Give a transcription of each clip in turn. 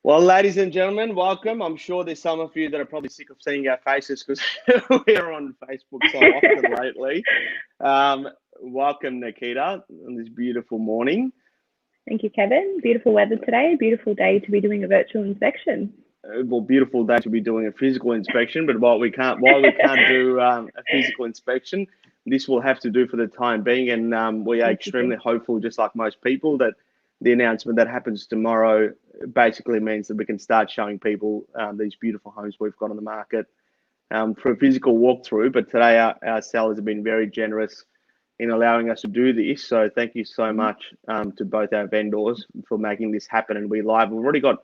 Well, ladies and gentlemen, welcome. I'm sure there's some of you that are probably sick of seeing our faces because we're on Facebook so often lately. Welcome, Nikita, on this beautiful morning. Thank you, Kevin. Beautiful weather today. Beautiful day to be doing a virtual inspection. Well, beautiful day to be doing a physical inspection, but while we can't do a physical inspection, this will have to do for the time being. And we are extremely hopeful, just like most people, that the announcement that happens tomorrow basically means that we can start showing people these beautiful homes we've got on the market for a physical walkthrough. But today our sellers have been very generous in allowing us to do this. So thank you so much to both our vendors for making this happen and be live. We've already got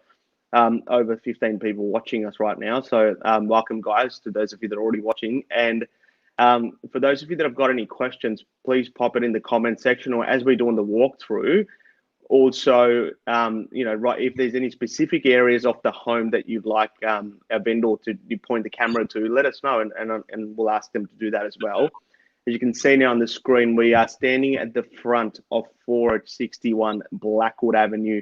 over 15 people watching us right now. So welcome, guys, to those of you that are already watching. And for those of you that have got any questions, please pop it in the comment section, or as we're doing the walkthrough, also, if there's any specific areas of the home that you'd like our vendor to point the camera to, let us know, and we'll ask them to do that as well. As you can see now on the screen, we are standing at the front of 461 Blackwood Avenue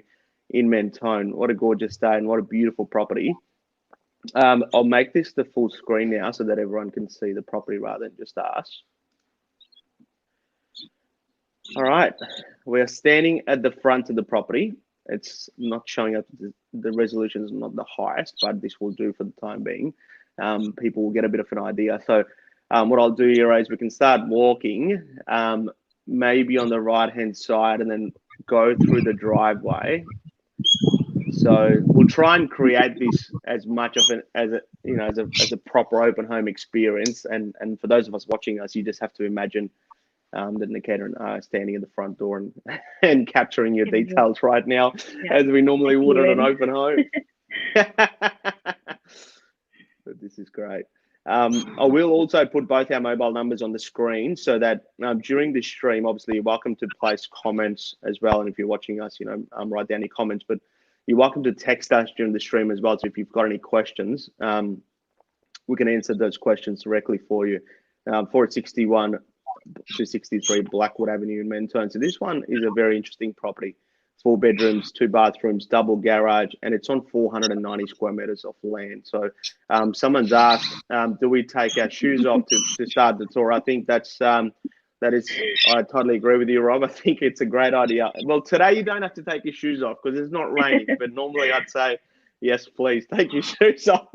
in Mentone. What a gorgeous day and what a beautiful property. I'll make this the full screen now so that everyone can see the property rather than just us. All right, we're standing at the front of the property. It's not showing up, the resolution is not the highest, but this will do for the time being. People will get a bit of an idea. So what I'll do here is we can start walking, maybe on the right-hand side, and then go through the driveway. So we'll try and create this as much of as a proper open home experience. And for those of us watching us, you just have to imagine that Nikita and I are standing at the front door and capturing your details right now, as we normally would on an open home. But this is great. I will also put both our mobile numbers on the screen so that during this stream, obviously, you're welcome to place comments as well. And if you're watching us, write down your comments, but you're welcome to text us during the stream as well. So if you've got any questions, we can answer those questions directly for you. 461 263 Blackwood Avenue in Mentone. So this one is a very interesting property. 4 bedrooms, 2 bathrooms, double garage, and it's on 490 square meters of land. So someone's asked, do we take our shoes off to start the tour? I think I totally agree with you, Rob. I think it's a great idea. Well, today you don't have to take your shoes off because it's not raining, but normally I'd say, yes, please take your shoes off.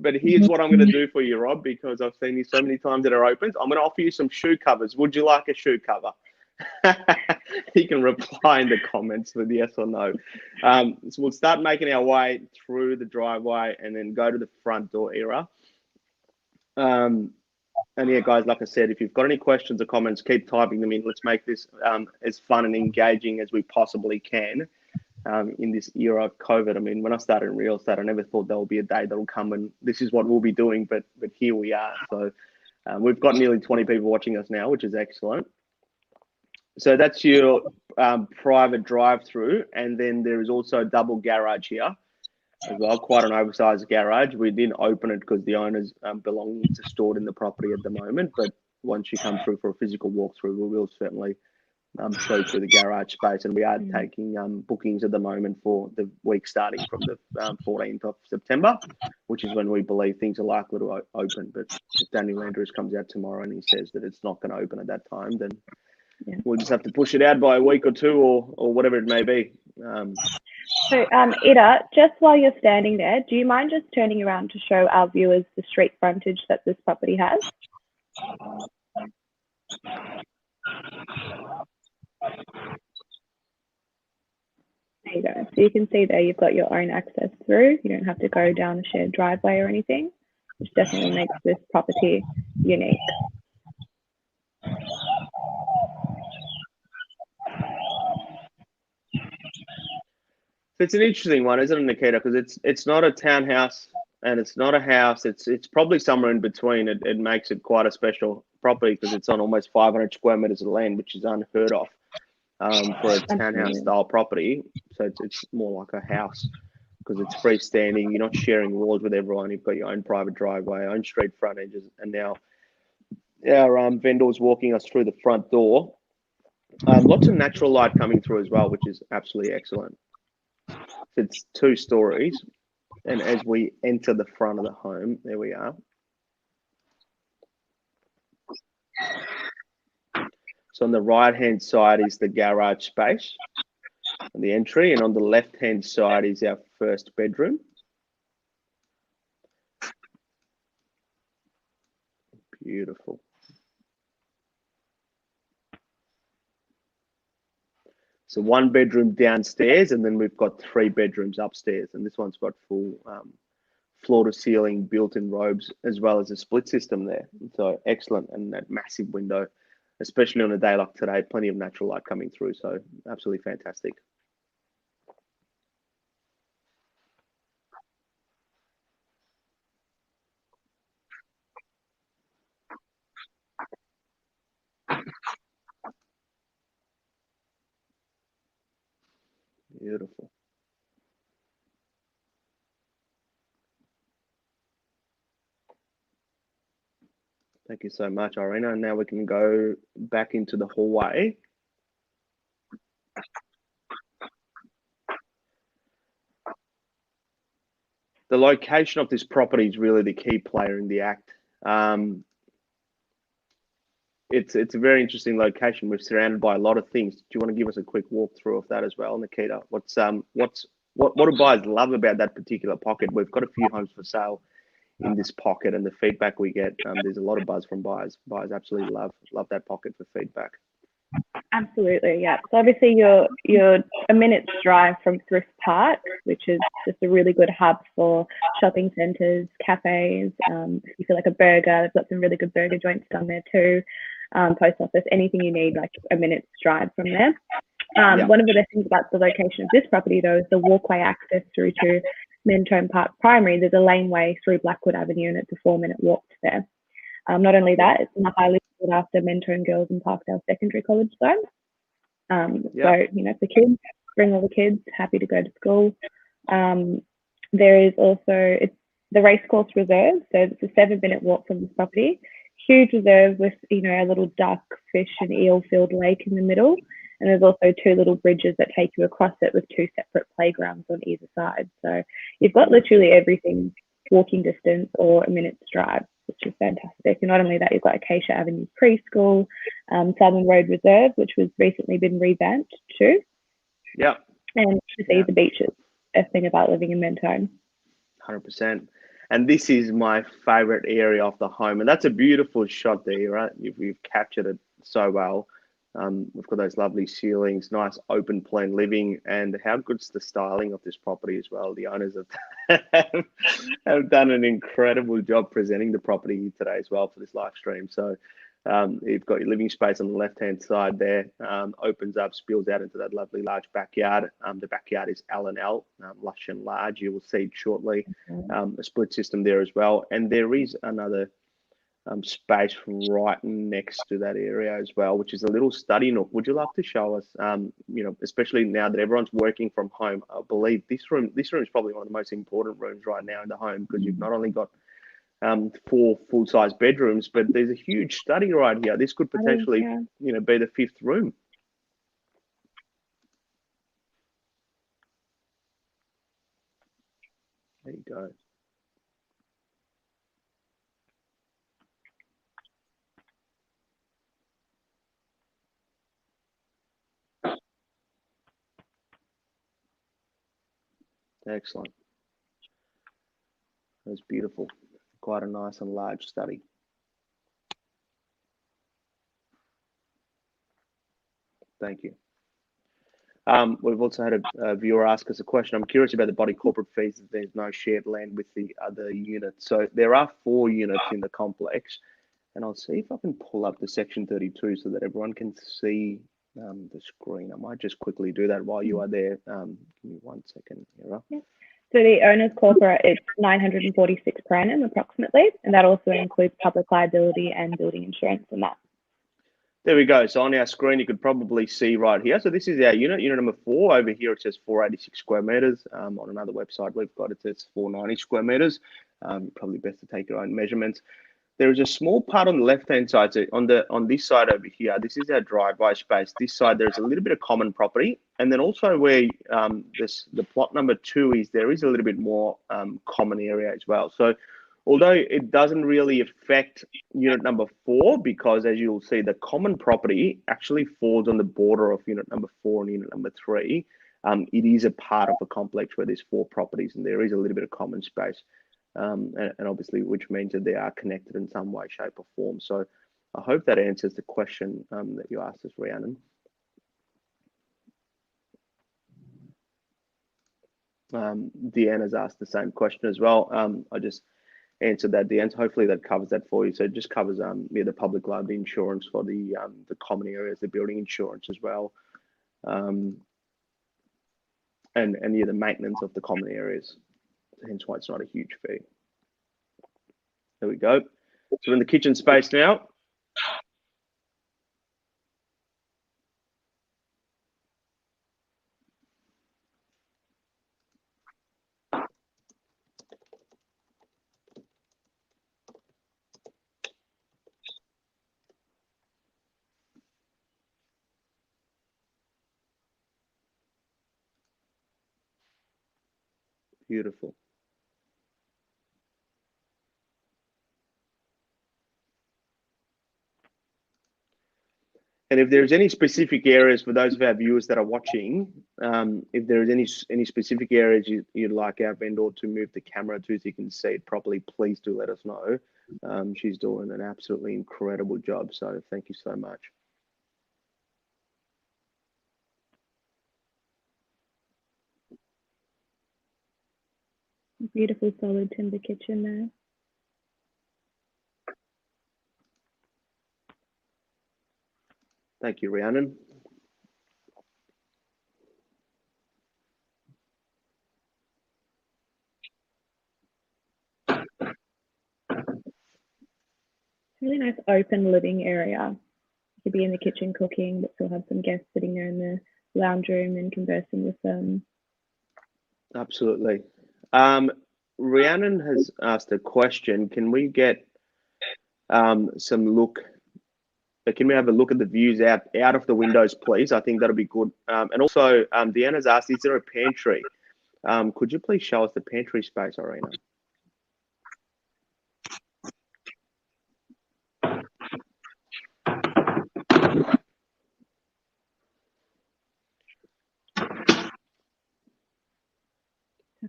But here's what I'm going to do for you, Rob, because I've seen you so many times at our opens. I'm going to offer you some shoe covers. Would you like a shoe cover? You can reply in the comments with yes or no. So we'll start making our way through the driveway and then go to the front door area. And yeah, guys, like I said, if you've got any questions or comments, keep typing them in. Let's make this as fun and engaging as we possibly can. In this era of COVID. I mean, when I started in real estate, I never thought there will be a day that will come and this is what we'll be doing, but here we are. So we've got nearly 20 people watching us now, which is excellent. So that's your private drive-through, and then there is also a double garage here as well, quite an oversized garage. We didn't open it because the owner's belongings are stored in the property at the moment, but once you come through for a physical walkthrough, we will certainly show through the garage space, and we are taking bookings at the moment for the week starting from the 14th of September, which is when we believe things are likely to open. But if Daniel Andrews comes out tomorrow and he says that it's not going to open at that time, then we'll just have to push it out by a week or two or whatever it may be. So, Ida, just while you're standing there, do you mind just turning around to show our viewers the street frontage that this property has? There you go. So you can see there you've got your own access through. You don't have to go down a shared driveway or anything, which definitely makes this property unique. It's an interesting one, isn't it, Nikita? Because it's not a townhouse and it's not a house. It's probably somewhere in between. It makes it quite a special property because it's on almost 500 square meters of land, which is unheard of for a townhouse style property. So it's more like a house because it's freestanding. You're not sharing walls with everyone. You've got your own private driveway, own street frontages, and now our vendors walking us through the front door. Lots of natural light coming through as well, which is absolutely excellent. So it's 2 stories. And as we enter the front of the home, there we are. So on the right-hand side is the garage space on the entry, and on the left-hand side is our first bedroom. Beautiful. So 1 bedroom downstairs, and then we've got 3 bedrooms upstairs, and this one's got full floor-to-ceiling built-in robes, as well as a split system there. So excellent, and that massive window, especially on a day like today, plenty of natural light coming through. So absolutely fantastic. Beautiful. Thank you so much, Irina. Now we can go back into the hallway. The location of this property is really the key player in the act. It's a very interesting location. We're surrounded by a lot of things. Do you want to give us a quick walkthrough of that as well, Nikita? What do buyers love about that particular pocket? We've got a few homes for sale in this pocket, and the feedback we get, there's a lot of buzz from buyers. Buyers absolutely love that pocket for feedback. Absolutely, yeah. So obviously you're a minute's drive from Thrift Park, which is just a really good hub for shopping centres, cafes. If you feel like a burger, they've got some really good burger joints down there too. Post office, anything you need, like a minute's drive from there. One of the best things about the location of this property, though, is the walkway access through to Mentone Park Primary. There's a laneway through Blackwood Avenue, and it's a 4-minute walk to there. Not only that, it's in the highly sought after Mentone Girls and Parkdale Secondary College zone. So, you know, for kids, bring all the kids, happy to go to school. There is also, it's the Racecourse Reserve, so it's a 7-minute walk from this property. Huge reserve with, you know, a little duck, fish and eel-filled lake in the middle. And there's also 2 little bridges that take you across it with 2 separate playgrounds on either side. So you've got literally everything walking distance or a minute's drive, which is fantastic. And not only that, you've got Acacia Avenue Preschool, Southern Road Reserve, which was recently been revamped too. Yeah. And to see the beaches, best thing about living in Mentone. 100%. And this is my favorite area of the home. And that's a beautiful shot there, right? You've captured it so well. We've got those lovely ceilings, nice open plan living, and how good's the styling of this property as well. The owners have done an incredible job presenting the property today as well for this live stream. So you've got your living space on the left-hand side there, opens up, spills out into that lovely large backyard. The backyard is L&L, lush and large. You will see it shortly. A split system there as well. And there is another space right next to that area as well, which is a little study nook. Would you love to show us, you know, especially now that everyone's working from home? I believe this room is probably one of the most important rooms right now in the home, because you've not only got 4 full-size bedrooms, but there's a huge study right here. This could potentially, you know, be the 5th room. There you go. Excellent. That's beautiful. Quite a nice and large study. Thank you. We've also had a viewer ask us a question. I'm curious about the body corporate fees. There's no shared land with the other units. So there are 4 units in the complex. And I'll see if I can pull up the section 32 so that everyone can see the screen. I might just quickly do that while you are there. Give me 1 second, Hera. Yeah. So the owner's corporate, it's 946 per annum approximately, and that also includes public liability and building insurance and that. There we go. So on our screen, you could probably see right here. So this is our unit number 4. Over here, it says 486 square meters. On another website we've got, it says 490 square meters. Probably best to take your own measurements. There is a small part on the left-hand side. So on this side over here, this is our driveway space. This side, there's a little bit of common property. And then also where the plot number 2 is, there is a little bit more common area as well. So although it doesn't really affect unit number 4, because as you'll see, the common property actually falls on the border of unit number 4 and unit number 3. It is a part of a complex where there's 4 properties and there is a little bit of common space. And obviously, which means that they are connected in some way, shape, or form. So I hope that answers the question that you asked us, Rhiannon. Deanna's asked the same question as well. I just answered that, Deanna. Hopefully that covers that for you. So it just covers the public liability insurance for the common areas, the building insurance as well, and the maintenance of the common areas. Hence why it's not a huge fee. There we go. So we're in the kitchen space now. Beautiful. And if there's any specific areas for those of our viewers that are watching, if there's any specific areas you'd like our vendor to move the camera to so you can see it properly, please do let us know. She's doing an absolutely incredible job. So thank you so much. Beautiful solid timber kitchen there. Thank you, Rhiannon. Really nice open living area. You could be in the kitchen cooking, but still have some guests sitting there in the lounge room and conversing with them. Absolutely. Rhiannon has asked a question. Can we get some look? Can we have a look at the views out of the windows, please? I think that'll be good. And also, Deanna's asked, is there a pantry? Could you please show us the pantry space, Arena?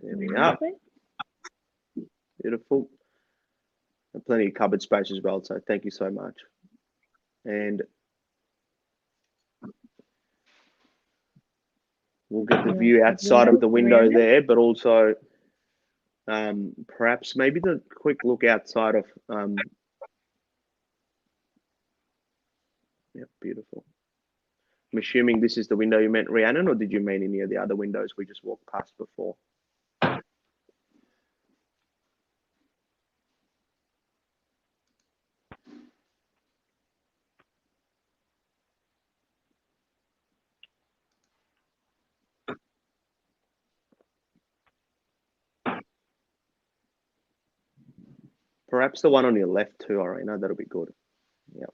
There we are. Beautiful. And plenty of cupboard space as well, so thank you so much. And we'll get the view outside of the window there, but also perhaps maybe the quick look outside of, yeah, beautiful. I'm assuming this is the window you meant, Rhiannon, or did you mean any of the other windows we just walked past before? Perhaps the one on your left too, Arena, that'll be good. Yeah.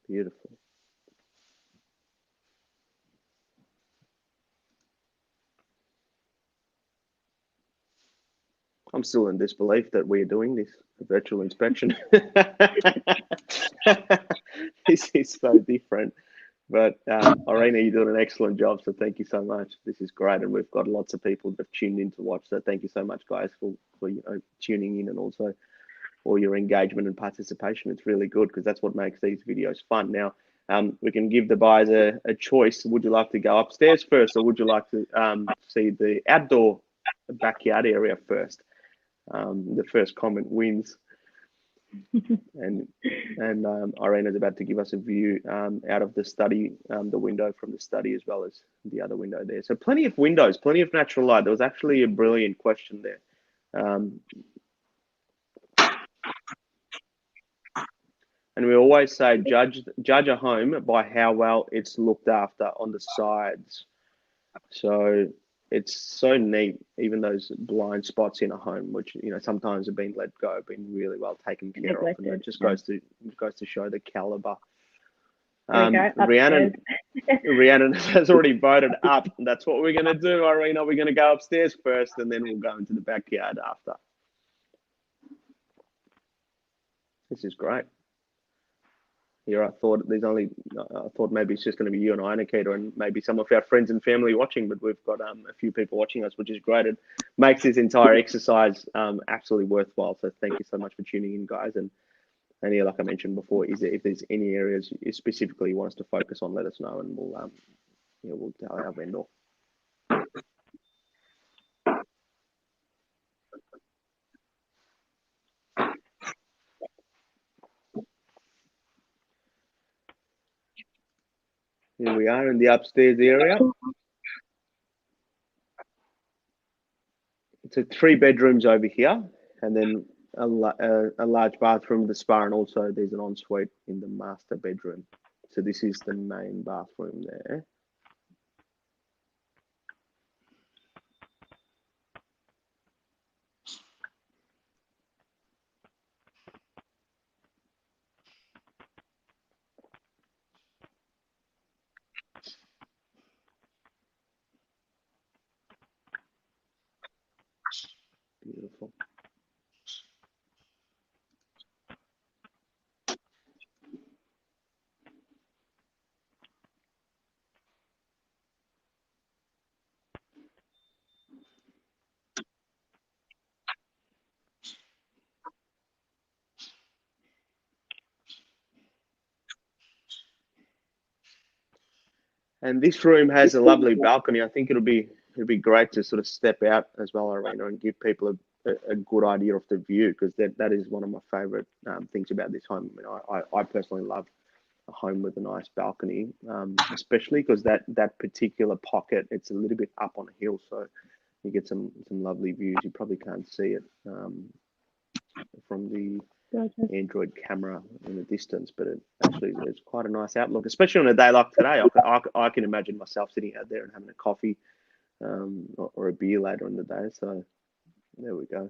Beautiful. I'm still in disbelief that we're doing this virtual inspection. This is so different. But Irina, you're doing an excellent job, so thank you so much. This is great, and we've got lots of people that have tuned in to watch. So thank you so much, guys, for tuning in and also for your engagement and participation. It's really good because that's what makes these videos fun. Now, we can give the buyers a choice. Would you like to go upstairs first, or would you like to see the outdoor backyard area first? The first comment wins. and Irina's about to give us a view out of the study, the window from the study, as well as the other window there. So plenty of windows, plenty of natural light. There was actually a brilliant question there. And we always say judge a home by how well it's looked after on the sides. So it's so neat, even those blind spots in a home, which sometimes have been let go, been really well taken care of, and it just goes to show the caliber. There we go. Rhiannon has already voted up. That's what we're going to do, Irina. We're going to go upstairs first, and then we'll go into the backyard after. This is great. Here, I thought maybe it's just going to be you and I, Nikita, and maybe some of our friends and family watching, but we've got a few people watching us, which is great. It makes this entire exercise absolutely worthwhile. So thank you so much for tuning in, guys. And yeah, like I mentioned before, if there's any areas specifically you want us to focus on, let us know, and we'll tell our vendor. Here we are in the upstairs area. So 3 bedrooms over here, and then a large bathroom, the spa, and also there's an ensuite in the master bedroom. So this is the main bathroom there. Beautiful. And this room has a lovely balcony. I think it'll be great to sort of step out as well, Irina, and give people a good idea of the view, because that is one of my favorite things about this home. I personally love a home with a nice balcony, especially because that particular pocket, it's a little bit up on a hill, so you get some lovely views. You probably can't see it from the Android camera in the distance, but it's quite a nice outlook, especially on a day like today. I can imagine myself sitting out there and having a coffee or a beer later in the day. So there we go.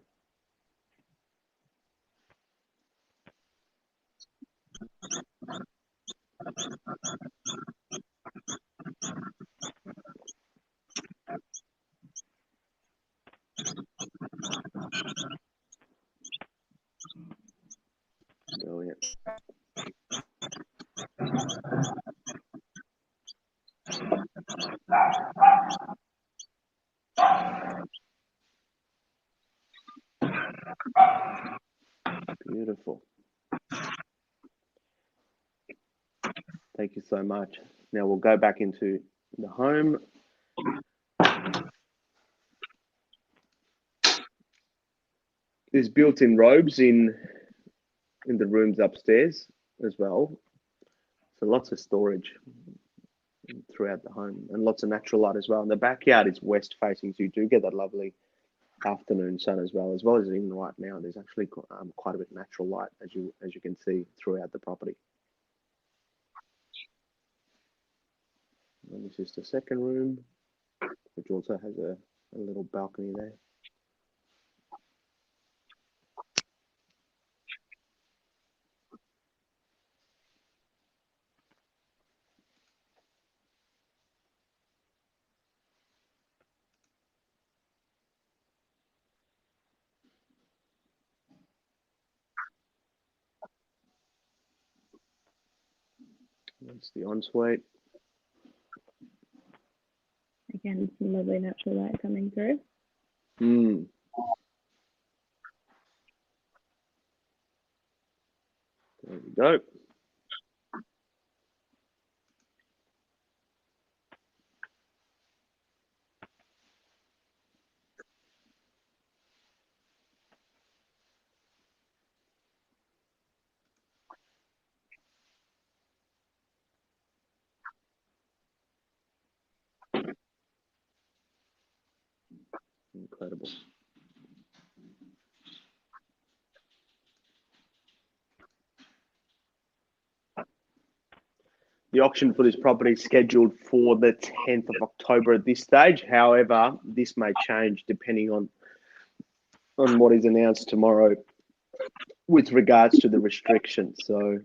Brilliant. Beautiful. Thank you so much. Now we'll go back into the home. There's built-in robes in the rooms upstairs as well. So lots of storage throughout the home, and lots of natural light as well. And the backyard is west facing, so you do get that lovely afternoon sun as well as even right now. There's actually quite a bit of natural light, as you can see throughout the property. And this is the second room, which also has a little balcony there. That's the ensuite. Again, some lovely natural light coming through. There we go. Incredible. The The auction for this property is scheduled for the 10th of October at this stage. However, this may change depending on what is announced tomorrow with regards to the restrictions. So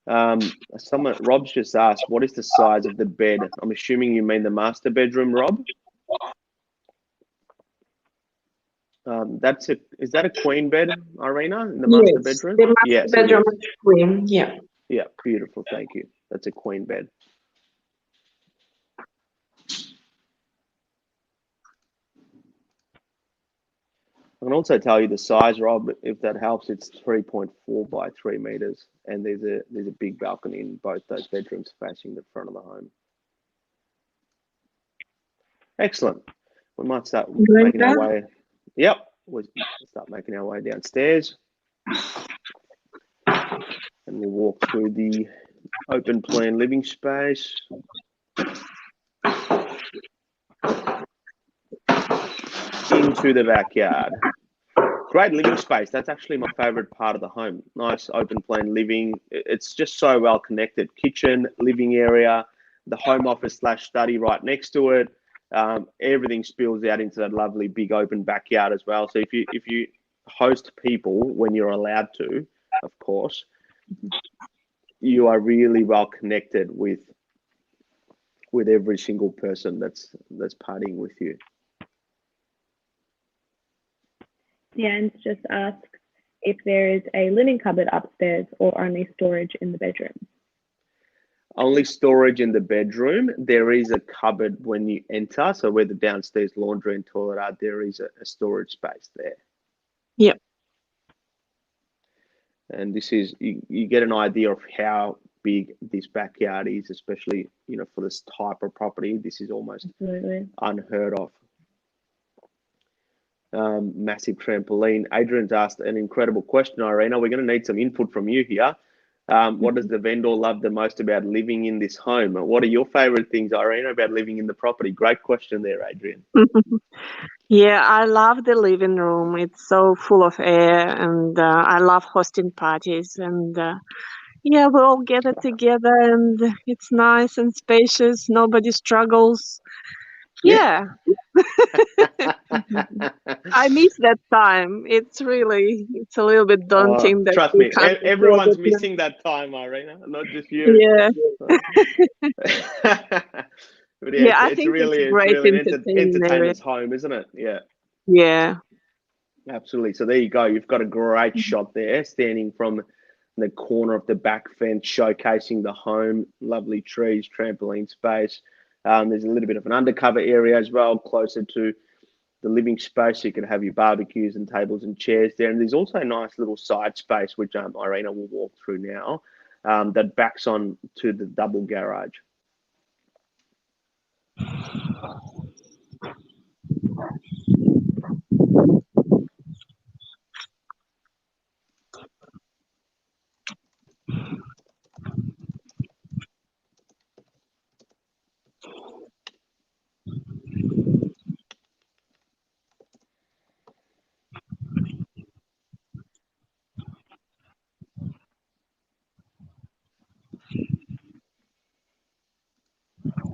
Rob's just asked, what is the size of the bed? I'm assuming you mean the master bedroom, Rob? Is that a queen bed, Irina, in the master bedroom? The master bedroom is queen, yeah. Yeah, beautiful, thank you. That's a queen bed. I can also tell you the size, Rob, if that helps. It's 3.4 by 3 meters, and there's a big balcony in both those bedrooms facing the front of the home. Excellent. We might start making our way. Yep, we'll start making our way downstairs, and we'll walk through the open plan living space. Into the backyard. Great living space. That's actually my favorite part of the home. Nice open plan living. It's just so well connected. Kitchen, living area, the home office / study right next to it. Everything spills out into that lovely big open backyard as well. So if you host people when you're allowed to, of course, you are really well connected with every single person that's partying with you. Deanne's just asked if there is a linen cupboard upstairs or only storage in the bedroom. Only storage in the bedroom. There is a cupboard when you enter. So where the downstairs laundry and toilet are, there is a storage space there. Yep. And this is, you get an idea of how big this backyard is, especially, for this type of property. This is almost unheard of. Massive trampoline. Adrian's asked an incredible question, Irina. We're going to need some input from you here. What does the vendor love the most about living in this home? What are your favorite things, Irina, about living in the property? Great question there, Adrian. Yeah, I love the living room. It's so full of air, and I love hosting parties. And yeah, we all gather together, and it's nice and spacious. Nobody struggles. Yeah. I miss that time. It's a little bit daunting. That trust me, everyone's missing that time, Irina, not just you. Yeah. But I it's think really, it's great an entertainer's home, isn't it? Yeah. Yeah. Absolutely. So there you go. You've got a great shot there, standing from the corner of the back fence, showcasing the home. Lovely trees, trampoline space. There's a little bit of an undercover area as well, closer to the living space. So you can have your barbecues and tables and chairs there. And there's also a nice little side space, which Irina will walk through now, that backs on to the double garage.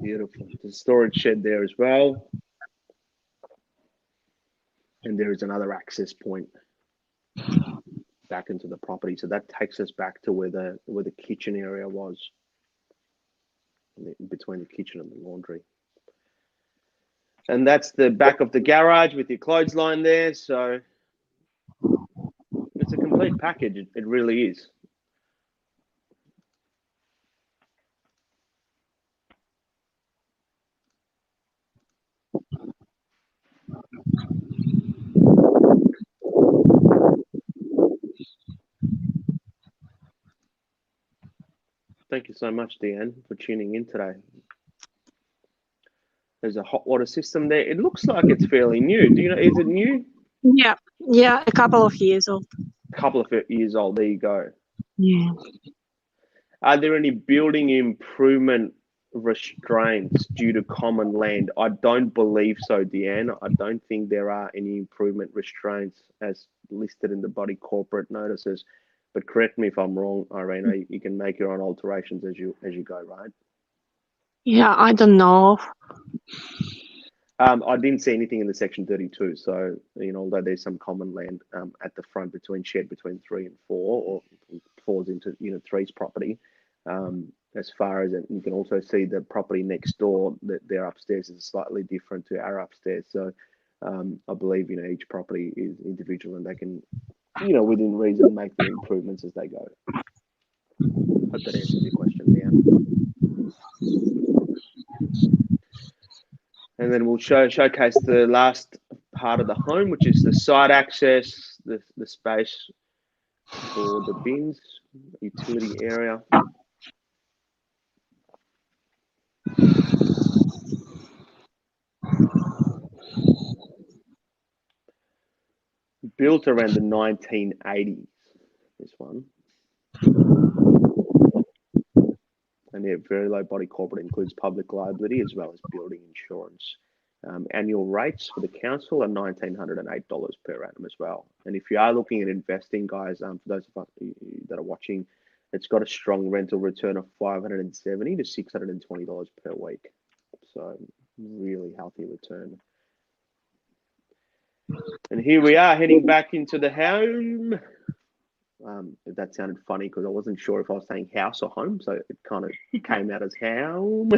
Beautiful. There's a storage shed there as well. And there is another access point back into the property. So that takes us back to where the kitchen area was, between the kitchen and the laundry. And that's the back of the garage with your clothesline there. So it's a complete package. It really is. Thank you so much, Deanne, for tuning in today. There's a hot water system there. It looks like it's fairly new. Do you know, is it new? Yeah, a couple of years old. A couple of years old. There you go. Yeah. Are there any building improvement restraints due to common land? I don't believe so, Deanne. I don't think there are any improvement restraints as listed in the body corporate notices. But correct me if I'm wrong, Irina. You can make your own alterations as you go, right? Yeah, I don't know. I didn't see anything in the section 32. So, although there's some common land at the front between 3 and 4, or falls into unit 3's property. As far as it, you can also see the property next door, that their upstairs is slightly different to our upstairs. So, I believe each property is individual, and they can, within reason, make the improvements as they go. Hope that answers your question, Dan. And then we'll showcase the last part of the home, which is the side access, the space for the bins, utility area. Built around the 1980s, this one. And yeah, very low body corporate, includes public liability as well as building insurance. Annual rates for the council are $1,908 per annum as well. And if you are looking at investing, guys, for those of us that are watching, it's got a strong rental return of $570 to $620 per week. So really healthy return. And here we are heading back into the home. That sounded funny because I wasn't sure if I was saying house or home, so it kind of came out as home.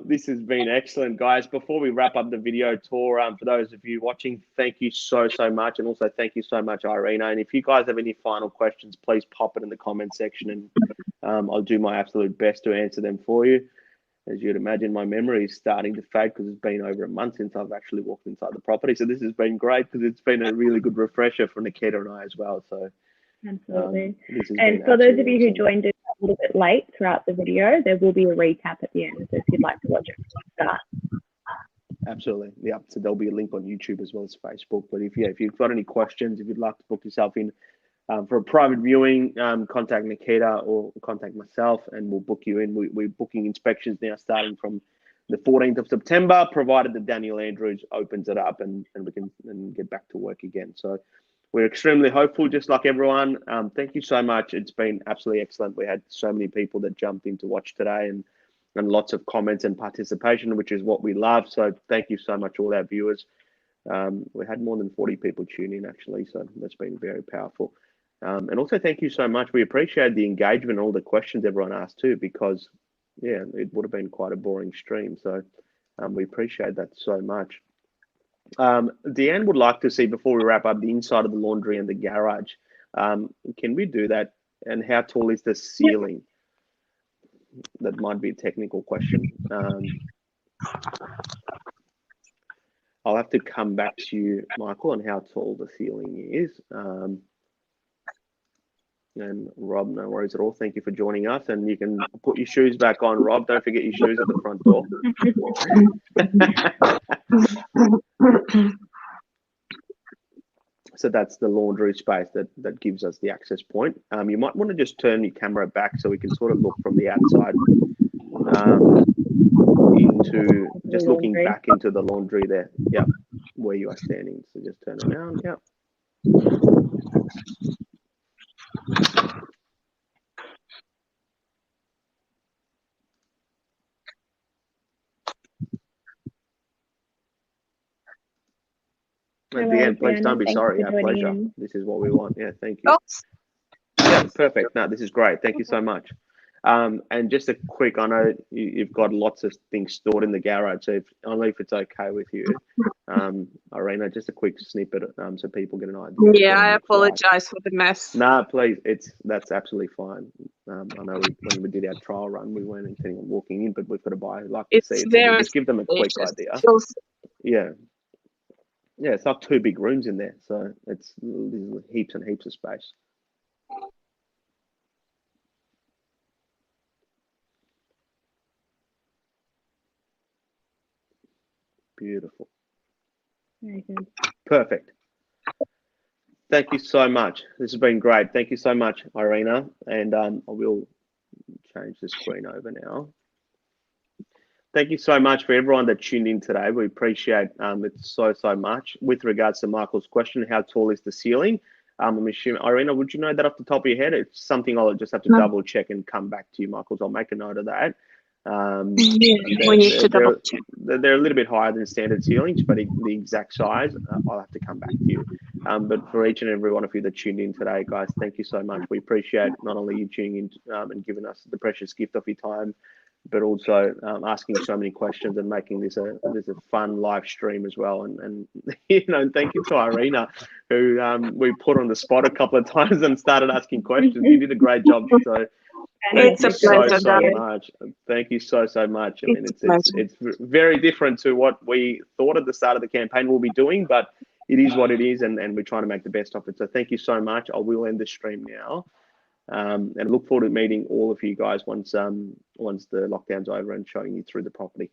This has been excellent, guys. Before we wrap up the video tour, for those of you watching, thank you so much, and also thank you so much, Irina. And if you guys have any final questions, please pop it in the comment section, and I'll do my absolute best to answer them for you. As you'd imagine, my memory is starting to fade because it's been over a month since I've actually walked inside the property. So this has been great because it's been a really good refresher for Nikita and I as well. So absolutely. And for those of you who joined it a little bit late throughout the video, there will be a recap at the end. So if you'd like to watch it from the start. Absolutely. Yeah. So there'll be a link on YouTube as well as Facebook. But if you've got any questions, if you'd like to book yourself in for a private viewing, contact Nikita or contact myself, and we'll book you in. We're booking inspections now starting from the 14th of September, provided that Daniel Andrews opens it up and we can get back to work again. So we're extremely hopeful, just like everyone. Thank you so much. It's been absolutely excellent. We had so many people that jumped in to watch today, and lots of comments and participation, which is what we love. So thank you so much, all our viewers. We had more than 40 people tune in, actually, so that's been very powerful. And also, thank you so much. We appreciate the engagement and all the questions everyone asked too, because, yeah, it would have been quite a boring stream. So we appreciate that so much. Deanne would like to see, before we wrap up, the inside of the laundry and the garage. Can we do that? And how tall is the ceiling? That might be a technical question. I'll have to come back to you, Michael, on how tall the ceiling is. And Rob, no worries at all. Thank you for joining us. And you can put your shoes back on, Rob. Don't forget your shoes at the front door. So that's the laundry space that gives us the access point. You might want to just turn your camera back so we can sort of look from the outside into just looking back into the laundry there. Yep, where you are standing. So just turn around. Yep. At the end, please don't be sorry. Our pleasure. This is what we want. Yeah, thank you. Yeah, perfect. No, this is great. Thank you so much. And just a quick, I know you've got lots of things stored in the garage, so only if it's okay with you, Irina, just a quick snippet so people get an idea. Yeah, I apologize for the mess. No, please, that's absolutely fine. I know when we did our trial run, we weren't intending on walking in, but we've got to buy. Like to see it, so we'll just give them a quick idea. Yeah. Yeah, it's like 2 big rooms in there, so it's heaps and heaps of space. Beautiful. Very good. Perfect. Thank you so much. This has been great. Thank you so much, Irina. And I will change the screen over now. Thank you so much for everyone that tuned in today. We appreciate it so much. With regards to Michael's question, how tall is the ceiling? I'm assuming, Irina, would you know that off the top of your head? It's something I'll just have to double check and come back to you, Michael. So I'll make a note of that. Yeah, we need to double check. They're a little bit higher than standard ceilings, but the exact size, I'll have to come back to you. But for each and every one of you that tuned in today, guys, thank you so much. We appreciate not only you tuning in and giving us the precious gift of your time, but also asking so many questions and making this a fun live stream as well. And you know, thank you to Irina, who we put on the spot a couple of times and started asking questions. You did a great job. So thank It's a pleasure, so much. Thank you so much. I mean, it's very different to what we thought at the start of the campaign we'll be doing, but it is what it is, and we're trying to make the best of it. So thank you so much. I will end the stream now. And look forward to meeting all of you guys once the lockdown's over and showing you through the property.